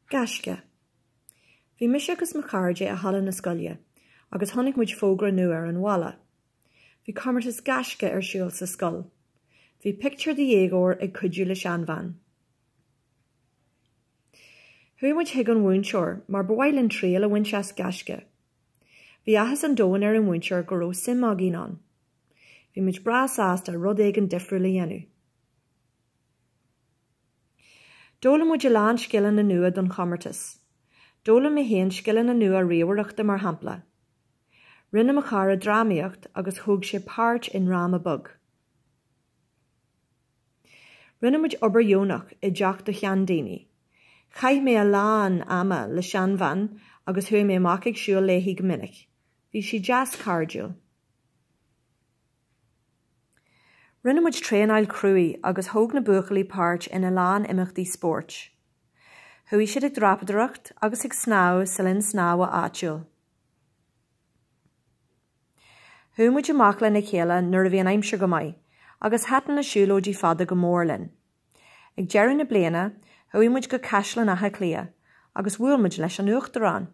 Gaisce. Bhí mise agus mo chairde a hallan na scoile, agus tháinig muid fógra nua ar an bhalla. Bhí comartas gaisce ar siúil sa scoil. Bhí picture de dhéagóir ag cuidiú le seanbhan. Hui muid hiag an bhúnseoir mar bhhailinn tríal a bhainseas gaisce. Bhí ahas an dóin ar an bhúnseoir go raibh sim agin an. Bhí muid bras ásta rud éig an difriúil a dhéanamh. Dóla muid a lán scillan na nua don comartas. Dóla mé héan scillan na nua riabhaireachta mar hampla. Rinne mo chara drámaíocht agus thug sé páirt in rám a bug. Rinne muid obair dheonach I deach do chean daoine. Chaith mé a lán ama le seanbhan agus hui mé amach ag siúil léithí go minic. Bhí si jazz cardiúil. Rinne muid tréanáil cruí agus thóg na buachalaí páirt ina lán imachtaí spórt. Hui siad ag drapadaracht agus ag snáw sa linn snáw a áitiúil. Hui muid amach le na chéile nuair a bhí an aimsir go maith, agus hatan na siúlóidí fada go mórlinn. Ag deireadh na bliana, hui muid go caislean athe clia, agus bhuail muid leis an uachtarán.